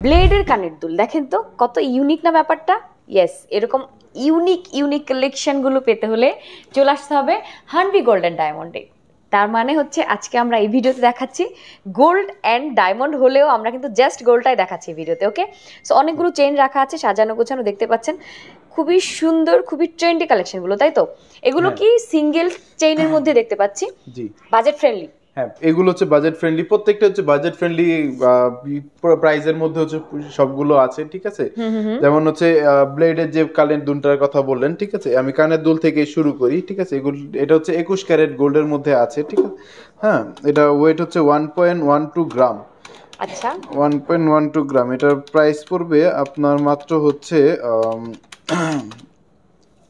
ব্লেডের কানের দুল দেখেন তো কত ইউনিক না ব্যাপারটা। ইয়েস, এরকম ইউনিক কালেকশনগুলো পেতে হলে চলে আসতে হবে হানভি গোল্ড অ্যান্ড ডায়মন্ডে। তার মানে হচ্ছে আজকে আমরা এই ভিডিওতে দেখাচ্ছি গোল্ড অ্যান্ড ডায়মন্ড, হলেও আমরা কিন্তু জাস্ট গোল্ডটাই দেখাচ্ছি ভিডিওতে। ওকে, সো অনেকগুলো চেইন রাখা আছে, সাজানো গোছানো, দেখতে পাচ্ছেন খুবই সুন্দর, খুবই ট্রেন্ডি কালেকশনগুলো, তাই তো? এগুলো কি সিঙ্গেল চেইনের মধ্যে দেখতে পাচ্ছি? জি, বাজেট ফ্রেন্ডলি। হ্যাঁ, এগুলো হচ্ছে বাজেট ফ্রেন্ডলি, প্রত্যেকটা হচ্ছে বাজেট ফ্রেন্ডলি প্রাইসের মধ্যে হচ্ছে সবগুলো আছে, ঠিক আছে? যেমন হচ্ছে ব্লেডের যে কানের দুলটার কথা বললেন, ঠিক আছে, আমি কানের দুল থেকে শুরু করি, ঠিক আছে? এটা হচ্ছে 21 ক্যারেট গোল্ডের মধ্যে আছে, ঠিক আছে? হ্যাঁ, এটা ওয়েট হচ্ছে 1.12 গ্রাম। আচ্ছা, 1.12 গ্রাম। এটার প্রাইস পড়বে আপনার মাত্র হচ্ছে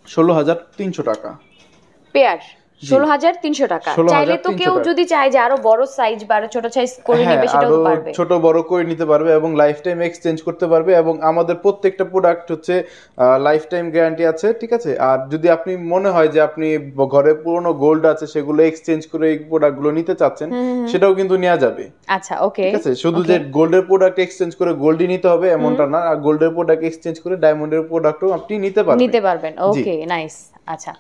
16,300 টাকা পেয়ার। 16,300 টাকা। চাইলে তো কেউ যদি চায় যে আরো বড় সাইজ বা আরো ছোট সাইজ করে নিবে, সেটাও পারবে, ছোট বড় করে নিতে পারবে এবং লাইফ টাইম এক্সচেঞ্জ করতে পারবে। এবং আমাদের প্রত্যেকটা প্রোডাক্ট হচ্ছে লাইফ টাইম গ্যারান্টি আছে, ঠিক আছে? আর যদি আপনি মনে হয় যে আপনি ঘরে পুরনো গোল্ড আছে সেগুলো এক্সচেঞ্জ করে এই প্রোডাক্টগুলো নিতে চাচ্ছেন, সেটাও কিন্তু নেওয়া যাবে। আচ্ছা, ওকে, ঠিক আছে? শুধু যে গোল্ডের প্রোডাক্ট এক্সচেঞ্জ করে গোল্ডই নিতে হবে এমনটা না, আর গোল্ডের প্রোডাক্ট এক্সচেঞ্জ করে ডায়মন্ডের প্রোডাক্টও আপনি নিতে পারবেন। ওকে, নাইস। আচ্ছা,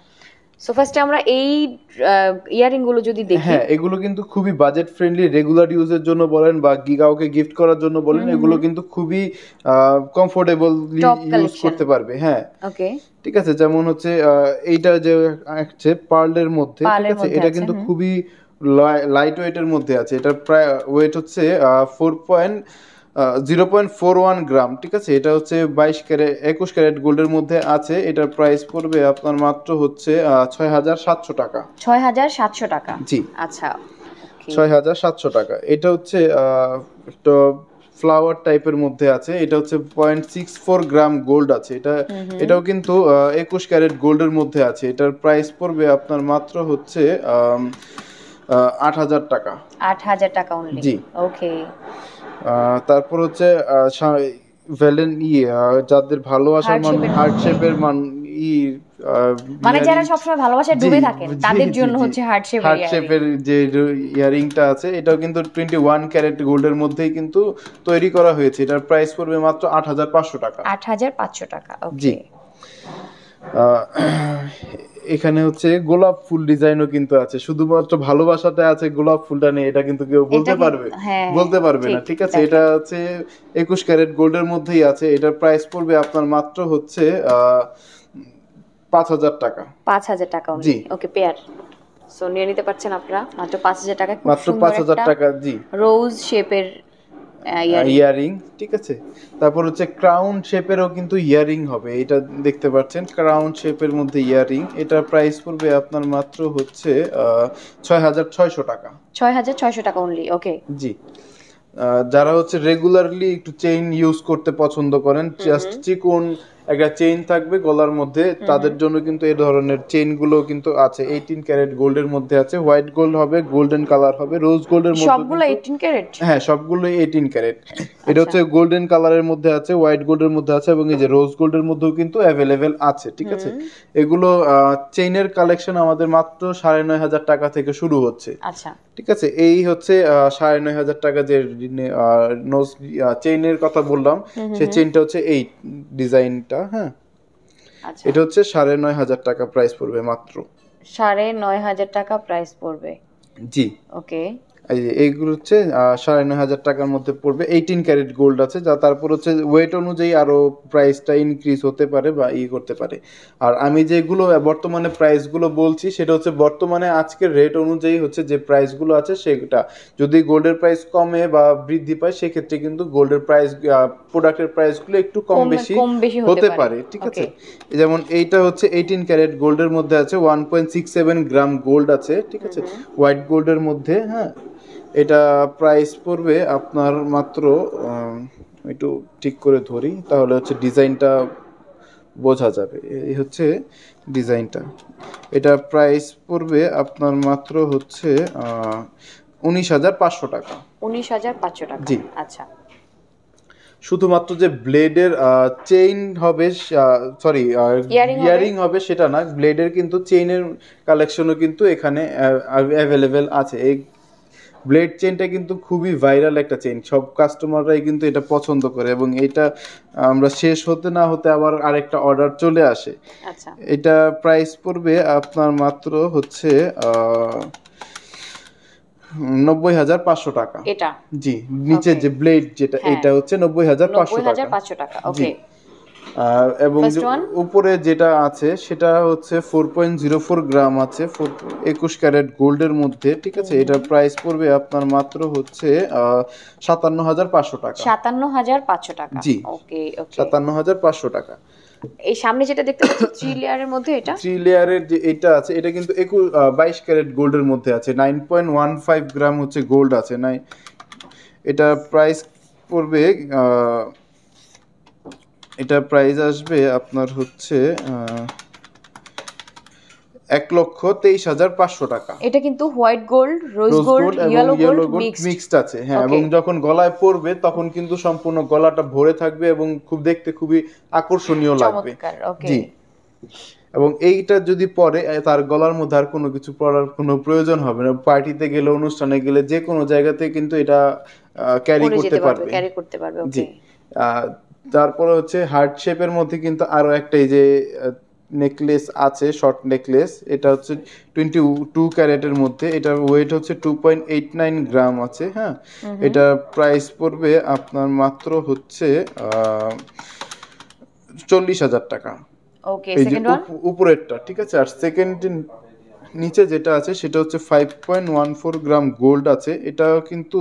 সো ফার্স্টে আমরা এই ইয়ারিং গুলো যদি দেখি, হ্যাঁ, এগুলো কিন্তু খুবই বাজেট ফ্রেন্ডলি, রেগুলার ইউজের জন্য বলেন বা কাউকে গিফট করার জন্য বলেন, এগুলো কিন্তু খুবই কমফোর্টেবলি ইউজ করতে পারবে। হ্যাঁ, ওকে, ঠিক আছে। যেমন হচ্ছে এইটা যে আছে পার্লের মধ্যে, ঠিক আছে, এটা কিন্তু খুবই লাইট ওয়েটের মধ্যে আছে। এটার প্রায় ওয়েট হচ্ছে 0.41 গ্রাম, ঠিক আছে? এটা হচ্ছে 21 ক্যারেট গোল্ডের মধ্যে আছে। এটার প্রাইস পড়বে আপনার মাত্র হচ্ছে 6,700 টাকা। 6,700 টাকা, জি, আচ্ছা, 6,700 টাকা। এটা হচ্ছে একটা ফ্লাওয়ার টাইপের মধ্যে আছে। এটা হচ্ছে 0.64 গ্রাম গোল্ড আছে। এটাও কিন্তু 21 ক্যারেট গোল্ডের মধ্যে আছে। এটার প্রাইস পড়বে আপনার মাত্র হচ্ছে 8,000 টাকা। 8,000 টাকা অনলি? জি, ওকে। তারপর হচ্ছে যাদের ভালোবাসার হার্ট শেপের মানে যারা সবসময় ভালোবাসায় ডুবে থাকেন তাদের জন্য হচ্ছে হার্ট শেপের যে ইয়ারিংটা আছে, এটাও কিন্তু 21 ক্যারেট গোল্ডের মধ্যেই কিন্তু তৈরি করা হয়েছে। এটার প্রাইস পড়বে মাত্র 8,500 টাকা। 8,500 টাকা, ওকে। এখানে হচ্ছে গোলাপ ফুল ডিজাইনও কিন্তু আছে। শুধুমাত্র ভালোবাসাতে আছে, গোলাপ ফুলটা নেই, এটা কিন্তু কেউ বলতে পারবে না, ঠিক আছে? এটা হচ্ছে 21 ক্যারেট গোল্ডের মধ্যেই আছে। এটার প্রাইস পড়বে আপনার মাত্র হচ্ছে 5,000 টাকা। 5,000 টাকা, জি, ওকে, পেয়ার। সো নিয়ে নিতে পারছেন আপনারা মাত্র 5,000 টাকা। মাত্র 5,000 টাকা, জি। রোজ শেপের ইয়ারিং, ঠিক আছে। তারপর হচ্ছে ক্রাউন শেপেরও কিন্তু ইয়ারিং হবে। এটা দেখতে পাচ্ছেন ক্রাউন শেপের মধ্যে ইয়ারিং। এটার প্রাইস পড়বে আপনার মাত্র হচ্ছে 6,600 টাকা। 6,600 টাকা অনলি, ওকে, জি। যারা হচ্ছে রেগুলারলি একটু চেইন ইউজ করতে পছন্দ করেন, জাস্ট চিকন একটা চেইন থাকবে গলার মধ্যে, তাদের জন্য কিন্তু এই ধরনের চেইন গুলো কিন্তু আছে। 18 ক্যারেট গোল্ডের মধ্যে আছে। হোয়াইট গোল্ড হবে, গোল্ডেন কালার হবে, রোজ গোল্ডের মধ্যে। সবগুলো 18 ক্যারেট? হ্যাঁ, সবগুলো 18 ক্যারেট। এটা হচ্ছে গোল্ডেন কালারের মধ্যে আছে, হোয়াইট গোল্ডের মধ্যে আছে এবং এই যে রোজ গোল্ডের মধ্যেও কিন্তু অ্যাভেলেবেল আছে, ঠিক আছে? এগুলো চেইনের কালেকশন আমাদের মাত্র 9,500 টাকা থেকে শুরু হচ্ছে। আচ্ছা, ঠিক আছে। এই হচ্ছে 9,500 টাকা যে চেইনের কথা বললাম, সেই চেইনটা হচ্ছে এই ডিজাইনটা। হ্যাঁ, এটা হচ্ছে 9,500 টাকা প্রাইস পড়বে মাত্র। 9,500 টাকা প্রাইস পড়বে, জি, ওকে। এইগুলো হচ্ছে 9,500 টাকার মধ্যে পড়বে। 18 ক্যারেট গোল্ড আছে, যা তারপর হচ্ছে ওয়েট অনুযায়ী আরো প্রাইসটা ইনক্রিজ হতে পারে বা করতে পারে। আর আমি যেগুলো বর্তমানে প্রাইসগুলো বলছি, সেটা হচ্ছে বর্তমানে আজকের রেট অনুযায়ী হচ্ছে যে প্রাইসগুলো আছে সেটা। যদি গোল্ডের প্রাইস কমে বা বৃদ্ধি পায়, সেক্ষেত্রে কিন্তু গোল্ডের প্রাইস, প্রোডাক্টের প্রাইসগুলো একটু কম বেশি হতে পারে, ঠিক আছে? যেমন এইটা হচ্ছে 18 ক্যারেট গোল্ডের মধ্যে আছে, 1.67 গ্রাম গোল্ড আছে, ঠিক আছে, হোয়াইট গোল্ডের মধ্যে। হ্যাঁ, এটা প্রাইস পড়বে আপনার মাত্র, একটু ঠিক করে ধরি তাহলে হচ্ছে ডিজাইনটা বোঝা যাবে। এই হচ্ছে ডিজাইনটা। এটা প্রাইস পড়বে আপনার মাত্র হচ্ছে 19,500 টাকা। 19,500 টাকা, জি, আচ্ছা। শুধুমাত্র যে ব্লেডের চেইন হবে, সরি ইয়ারিং হবে সেটা না, ব্লেডের কিন্তু চেইনের কালেকশনও কিন্তু এখানে অ্যাভেলেবেল আছে। এই ব্লেড চেইনটা কিন্তু খুবই ভাইরাল একটা চেইন, সব কাস্টমাররাই কিন্তু এটা পছন্দ করে এবং এটা আমরা শেষ হতে না হতে আবার আরেকটা অর্ডার চলে আসে। আচ্ছা, এটা প্রাইস পড়বে আপনার মাত্র হচ্ছে 90,500 টাকা। এটা জি, নিচে যে ব্লেড যেটা এটা হচ্ছে 90,500 টাকা। ওকে, এবং First one? উপরে যেটা আছে সেটা হচ্ছে 4.04 গ্রাম আছে, 21 ক্যারেট গোল্ডের মধ্যে, ঠিক আছে। এটার প্রাইস পড়বে আপনার মাত্র হচ্ছে 57,500 টাকা। 57,500 টাকা। জি, ওকে ওকে। 57,500 টাকা। এই সামনে যেটা দেখতে পাচ্ছি 3 লেয়ারের মধ্যে, এটা 3 লেয়ারের যে এটা আছে এটা কিন্তু 22 ক্যারেট গোল্ডের মধ্যে আছে, 9.15 গ্রাম হচ্ছে গোল্ড আছে নাই। এটা প্রাইস পড়বে এটা প্রাইস আসবে আপনার হচ্ছে 1,23,500 টাকা। এটা কিন্তু white gold, rose gold, yellow gold mixed আছে, হ্যাঁ। এবং যখন গলায় পড়বে তখন কিন্তু সম্পূর্ণ গলাটা ভরে থাকবে এবং খুব দেখতে খুবই আকর্ষণীয় লাগবে। জি, এবং এইটা যদি পরে তার গলার মধ্যে আর কোনো কিছু পরার কোনো প্রয়োজন হবে না, পার্টিতে গেলে, অনুষ্ঠানে গেলে, যে কোনো জায়গাতে কিন্তু এটা ক্যারি করতে পারবে। জি, তারপরে হচ্ছে হার্ট শেপের মধ্যে কিন্তু আরো একটা এই যে নেকলেস আছে, শর্ট নেকলেস। এটা হচ্ছে 22 ক্যারেটের মধ্যে, এটার ওয়েট হচ্ছে 2.89 গ্রাম আছে, হ্যাঁ। এটা প্রাইস পড়বে আপনার মাত্র হচ্ছে 40,000 টাকা। ওকে, সেকেন্ড ওয়ান উপরেরটা, ঠিক আছে। আর সেকেন্ড নিচে যেটা আছে সেটা হচ্ছে 5.14 গ্রাম গোল্ড আছে। এটা কিন্তু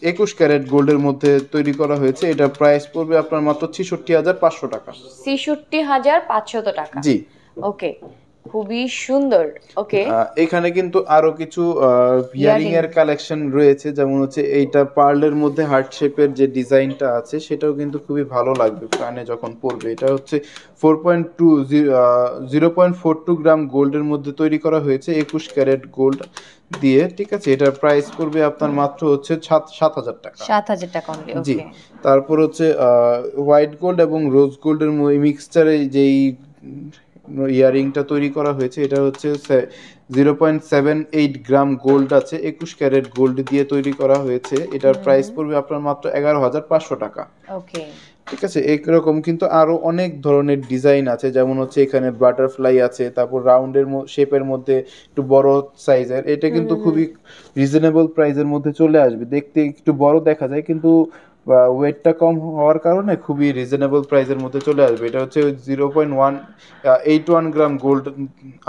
21 ক্যারেট গোল্ডের মধ্যে তৈরি করা হয়েছে। এটা প্রাইস পড়বে আপনার মাত্র 66,500 টাকা। 66,500 টাকা। জি, ওকে, খুবই সুন্দর। ওকে, এখানে কিন্তু আরো কিছু ইয়ারিং এর কালেকশন রয়েছে, যেমন হচ্ছে এইটা পার্লের মধ্যে হার্ট শেপের যে ডিজাইনটা আছে সেটাও কিন্তু খুবই ভালো লাগবে কানে যখন পরবে। এটা হচ্ছে 0.42 গ্রাম গোল্ডের মধ্যে তৈরি করা হয়েছে, 21 ক্যারেট গোল্ড দিয়ে, ঠিক আছে। এটার প্রাইস পড়বে আপনার মাত্র হচ্ছে 7,000 টাকা। 7,000 টাকা অনলি। জি, তারপর হচ্ছে হোয়াইট গোল্ড এবং রোজ গোল্ডের মিক্সচারে যেই ইয়ারিংটা তৈরি করা হয়েছে এটা হচ্ছে 0.78 গ্রাম গোল্ড আছে, 21 ক্যারেট গোল্ড দিয়ে তৈরি করা হয়েছে। এটার প্রাইস পড়বে আপনার মাত্র 11,500 টাকা। ওকে, ঠিক আছে। এরকম কিন্তু আরো অনেক ধরনের ডিজাইন আছে, যেমন হচ্ছে এখানে বাটারফ্লাই আছে, তারপর রাউন্ডের শেপের মধ্যে একটু বড় সাইজের। এটা কিন্তু খুবই রিজনেবল প্রাইসের মধ্যে চলে আসবে, দেখতে একটু বড় দেখা যায় কিন্তু ওয়েটটা কম হওয়ার কারণে খুবই রিজনেবল প্রাইসের মধ্যে চলে আসবে। এটা হচ্ছে 0.181 গ্রাম গোল্ড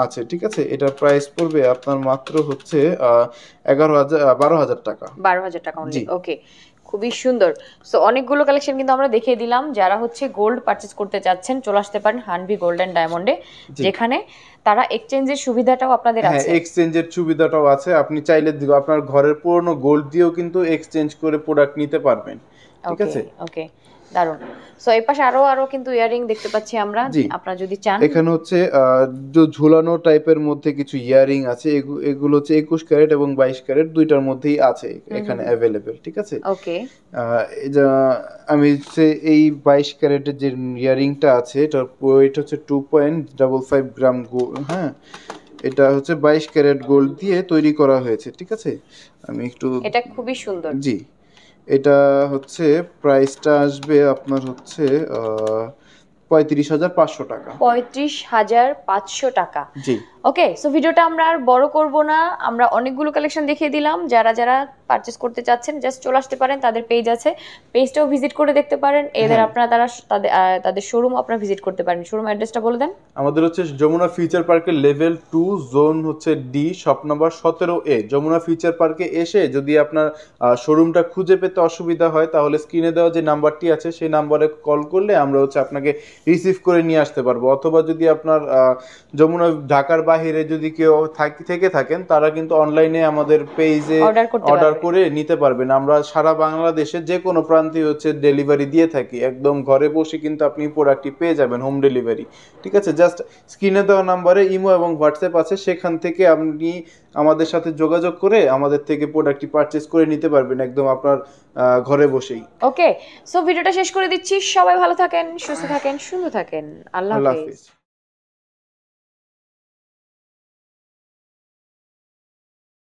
আছে, ঠিক আছে। এটার প্রাইস পড়বে আপনার মাত্র হচ্ছে 12,000 টাকা। 12,000 টাকা অনলি। ওকে, খুবই সুন্দর। সো অনেকগুলো কালেকশন কিন্তু আমরা দেখিয়ে দিলাম। যারা হচ্ছে গোল্ড পারচেজ করতে চাচ্ছেন চলে আসতে পারেন হানভি গোল্ড এন্ড ডায়মন্ডে, যেখানে তারা এক্সচেঞ্জের সুবিধাটাও আপনাদের আছে। হ্যাঁ, এক্সচেঞ্জের সুবিধাটাও আছে। আপনি চাইলে আপনার ঘরের পুরনো গোল্ড দিয়েও কিন্তু এক্সচেঞ্জ করে প্রোডাক্ট নিতে পারবেন, ঠিক আছে। ওকে, দারুন। সো এই পাশে আরো কিন্তু ইয়ারিং দেখতে পাচ্ছি আমরা, আপনারা যদি চান। এখানে হচ্ছে ঝুলানো টাইপের মধ্যে কিছু ইয়ারিং আছে, এগুলো হচ্ছে 21 ক্যারেট এবং 22 ক্যারেট দুইটার মধ্যেই আছে এখানে अवेलेबल, ঠিক আছে। ওকে, আমি এই 22 ক্যারেটের যে ইয়ারিংটা আছে এটার ওয়েট হচ্ছে 2.55 গ্রাম গোল্ড, হ্যাঁ। এটা হচ্ছে 22 ক্যারেট গোল্ড দিয়ে তৈরি করা হয়েছে, ঠিক আছে। আমি একটু, এটা খুবই সুন্দর। জি, এটা হচ্ছে প্রাইসটা আসবে আপনার হচ্ছে 35,500 টাকা। 35,500 টাকা। জি, ওকে। সো ভিডিওটা আমরা আর বড় করব না, আমরা অনেকগুলো কালেকশন দেখিয়ে দিলাম। যারা যারা পারচেজ করতে চাচ্ছেন জাস্ট চলে আসতে পারেন, তাদের পেজ আছে, পেজটাও ভিজিট করে দেখতে পারেন। এদের আপনারা তাদের শোরুম আপনারা ভিজিট করতে পারেন। শোরুম অ্যাড্রেসটা বলে দেন। আমাদের হচ্ছে যমুনা ফিউচার পার্কের লেভেল 2 জোন হচ্ছে D, shop number 17A। Jamuna Future পার্কে এসে যদি আপনার শোরুমটা খুঁজে পেতে অসুবিধা হয় তাহলে স্ক্রিনে দেওয়া যে নাম্বারটি আছে সেই নাম্বারে কল করলে আমরা হচ্ছে আপনাকে রিসিভ করে নিয়ে আসতে পারবো। অথবা যদি আপনার যমুনা ঢাকার বাইরে যদি কেউ থেকে থাকেন তারা কিন্তু অনলাইনে আমাদের পেজে অর্ডার করে নিতে পারবেন। আমরা সারা বাংলাদেশে যে কোনো প্রান্তে হচ্ছে ডেলিভারি দিয়ে থাকি, একদম ঘরে বসে কিন্তু আপনি প্রোডাক্টটি পেয়ে যাবেন, হোম ডেলিভারি, ঠিক আছে। জাস্ট স্ক্রিনে দেওয়া নাম্বারে ইমো এবং হোয়াটসঅ্যাপ আছে, সেখান থেকে আপনি আমাদের সাথে যোগাযোগ করে আমাদের থেকে প্রোডাক্টটি পারচেজ করে নিতে পারবেন একদম আপনার ঘরে বসেই। ওকে, সো ভিডিওটা শেষ করে দিচ্ছি। সবাই ভালো থাকেন, সুস্থ থাকেন, সুন্দর থাকেন। আল্লাহ হাফেজ।